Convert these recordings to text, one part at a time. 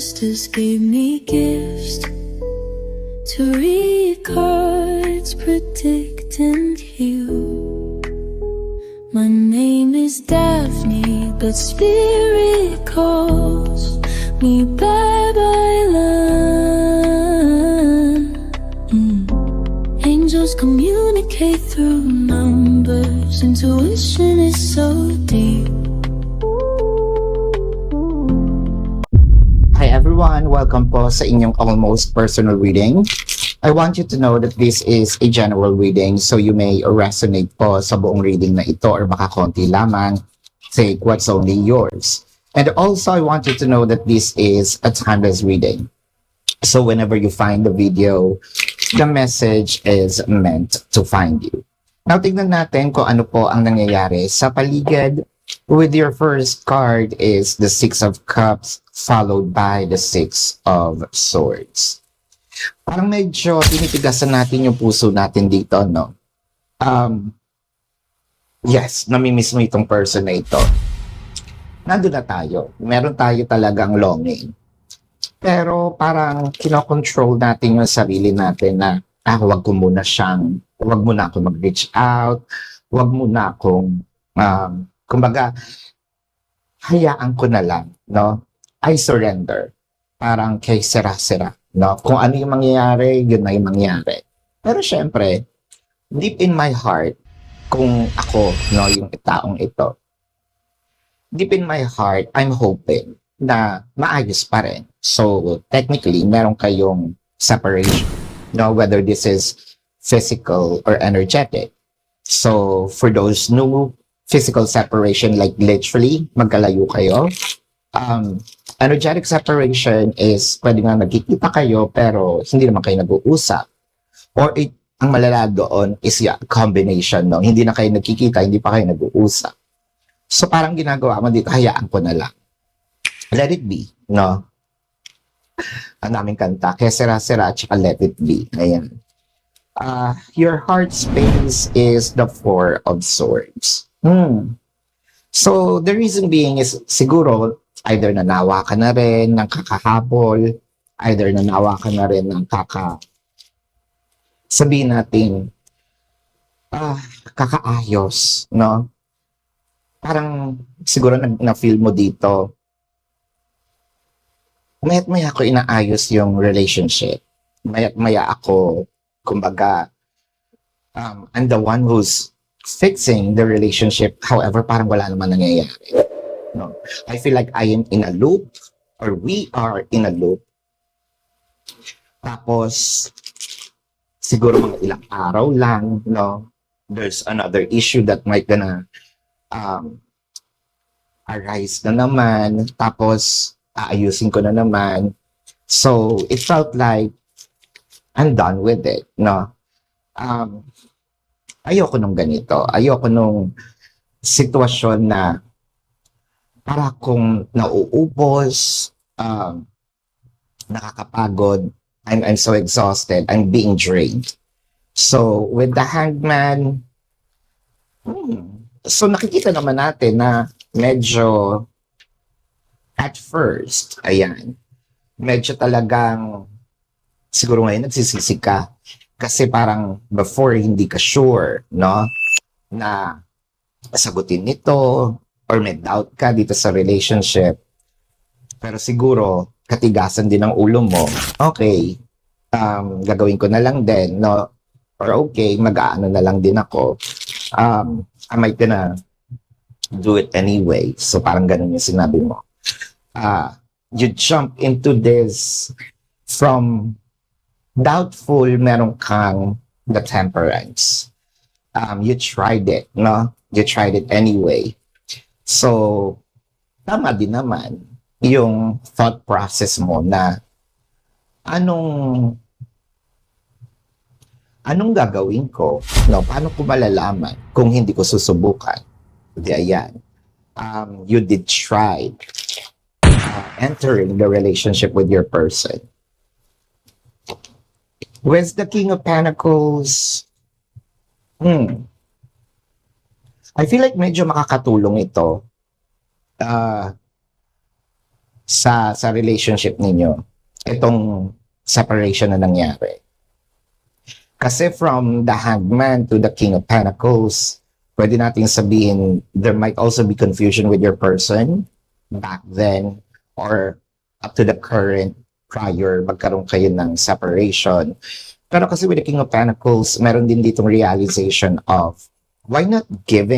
ancestors gave me gifts to read cards, predict and heal. My name is Daphne, but spirit calls me bye-bye love. Angels communicate through numbers. Intuition is so deep. Hi everyone! Welcome po sa inyong almost personal reading. I want you to know that this is a general reading, so you may resonate po sa buong reading na ito or baka konti lamang. Take what's only yours. And also, I want you to know that this is a timeless reading. So whenever you find the video, the message is meant to find you. Now, tignan natin kung ano po ang nangyayari sa paligid. With your first card is the Six of Cups followed by the Six of Swords. Parang medyo tinitigasan natin yung puso natin dito, no? Yes, namimiss mo itong person na ito. Nandun na tayo. Meron tayo talagang longing. Pero parang kinokontrol natin yung sarili natin na wag mo na akong mag-reach out, wag mo na akong, kumbaga, hayaan ko na lang, no? I surrender. Parang kay sira-sira, no? Kung ano yung mangyayari, yun na yung mangyayari. Pero syempre, deep in my heart, kung ako, no, yung taong ito, deep in my heart, I'm hoping na maayos pa rin. So, technically, meron kayong separation, no? Whether this is physical or energetic. So, for those new physical separation, like literally, magkalayo kayo. Energetic separation is pwede nga nagkikita kayo pero hindi naman kayo nag-uusap. Or ang malala doon is combination, no? Hindi na kayo nagkikita, hindi pa kayo nag-uusap. So parang ginagawa mo dito, hayaan ko na lang. Let it be, no? Ang naming kanta, kaya sira-sira, tsaka let it be. Ayan. Your heart space is the Four of Swords. So the reason being is siguro either nanawa ka na rin ng kakahabol, either nanawa ka na rin ng sabihin natin, kakaayos, no? Parang siguro na-feel mo dito, maya't-maya ako inaayos yung relationship. Maya't-maya ako, kumbaga, I'm the one who's fixing the relationship. However, parang wala naman nangyayari. No? I feel like I am in a loop, or we are in a loop. Tapos, siguro mga ilang araw lang, no? There's another issue that might gonna arise na naman. Tapos, aayusin ko na naman. So, it felt like I'm done with it, no? Ayoko nung ganito. Ayoko nung sitwasyon na para kung nauubos, nakakapagod, I'm so exhausted, I'm being drained. So, with the Hangman, so nakikita naman natin na medyo at first, ayan, medyo talagang siguro ngayon nagsisisi ka kasi parang before hindi ka sure, no, na sagutin nito or may doubt ka dito sa relationship. Pero siguro katigasan din ng ulo mo, okay, gagawin ko na lang din, no, or okay, mag-aano na lang din ako, I might gonna do it anyway. So parang ganun yung sinabi mo. You jump into this from doubtful, meron kang the Temperance. You tried it, no? You tried it anyway. So, tama din naman yung thought process mo na anong gagawin ko, no? Paano ko malalaman kung hindi ko susubukan? Di ayan. You did try entering the relationship with your person. With the King of Pentacles, I feel like medyo makakatulong ito sa relationship ninyo, itong separation na nangyari. Kasi from the Hangman to the King of Pentacles, pwede nating sabihin there might also be confusion with your person back then or up to the current prior magkaroon kayo ng separation. Pero kasi with the King of Pentacles, meron din ditong realization of why not give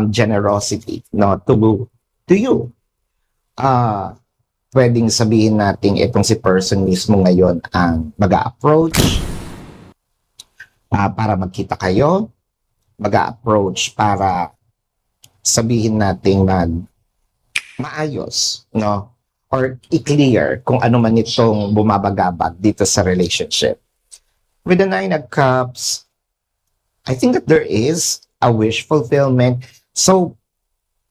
generosity no to you. Pwedeng sabihin natin itong si person mismo ngayon ang mag-a-approach para magkita kayo, mag-a-approach para sabihin natin maayos, no? Or i-clear kung ano man itong bumabagabag dito sa relationship. With the Nine of Cups, I think that there is a wish fulfillment. So,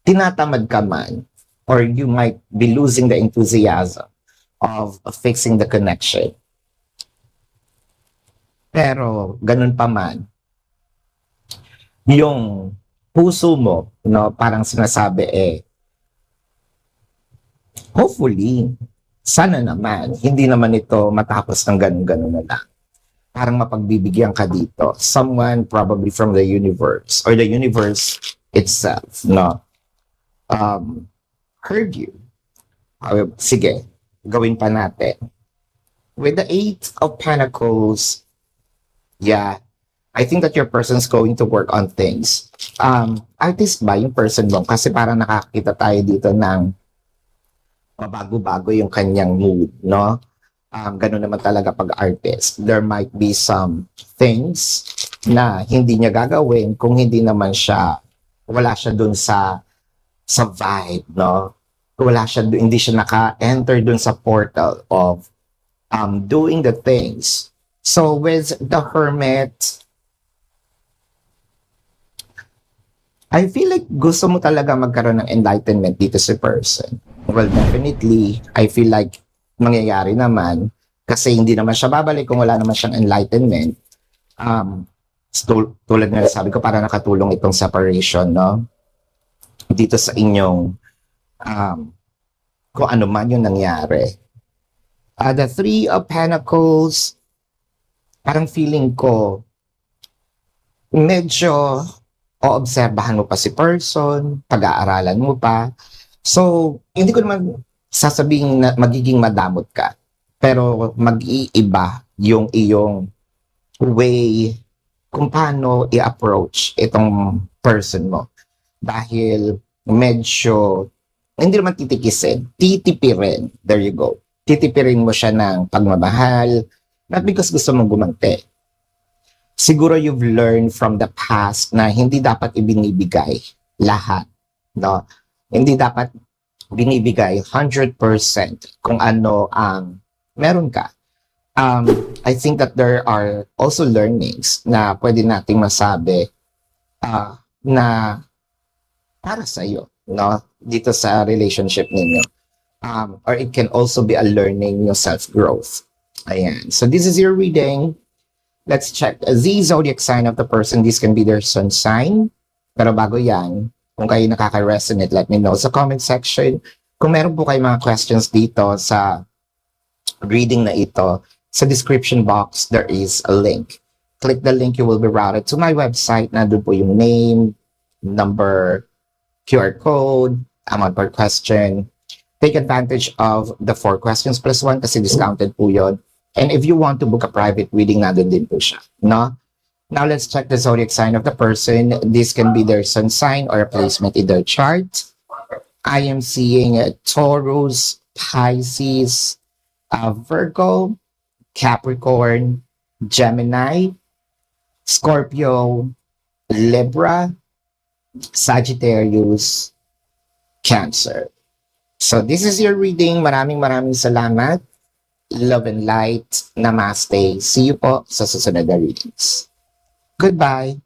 tinatamad ka man, or you might be losing the enthusiasm of fixing the connection. Pero, ganun pa man, yung puso mo, no, parang sinasabi hopefully, sana naman, hindi naman ito matapos ng ganun-ganun na lang. Parang mapagbibigyan ka dito. Someone probably from the universe, or the universe itself, no, heard you. Sige, gawin pa natin. With the Eight of Pentacles, yeah, I think that your person's going to work on things. Artist ba yung person mo? Kasi parang nakakita tayo dito ng mabago-bago yung kanyang mood, no? Ganun naman talaga pag artist. There might be some things na hindi niya gagawin kung hindi naman wala siya dun sa vibe, no? Hindi siya naka-enter dun sa portal of doing the things. So with the Hermit, I feel like gusto mo talaga magkaroon ng enlightenment dito sa person. Well, definitely, I feel like mangyayari naman kasi hindi naman siya babalik kung wala naman siyang enlightenment. Tulad nga sabi ko, para nakatulong itong separation, no? Dito sa inyong kung ano man yung nangyari. The Three of Pentacles, parang feeling ko, medyo oobserbahan mo pa si person, pag-aaralan mo pa. So, hindi ko naman sasabihin na magiging madamot ka. Pero mag-iiba yung iyong way kung paano i-approach itong person mo. Dahil medyo hindi naman titikisin, titipirin. There you go. Titipirin mo siya ng pagmamahal, not because gusto mong gumanti. Siguro you've learned from the past na hindi dapat ibinibigay lahat, no? Hindi dapat binibigay 100% kung ano ang meron ka. I think that there are also learnings na pwede nating masabi na para sa iyo, no? Dito sa relationship ninyo. Or it can also be a learning, yung self-growth. Ayan. So this is your reading. Let's check the zodiac sign of the person. This can be their sun sign. Pero bago yan, kung kayo nakaka-resonate, let me know sa comment section. Kung meron po kayo mga questions dito sa reading na ito, sa description box, there is a link. Click the link, you will be routed to my website. Nandun po yung name, number, QR code, amount per question. Take advantage of the 4 questions plus 1 kasi discounted po yun. And if you want to book a private reading, nandun din po siya. No? Now let's check the zodiac sign of the person. This can be their sun sign or a placement in their chart. I am seeing Taurus, Pisces, Virgo, Capricorn, Gemini, Scorpio, Libra, Sagittarius, Cancer. So this is your reading. Maraming salamat. Love and light. Namaste. See you po sa susunod na readings. Goodbye.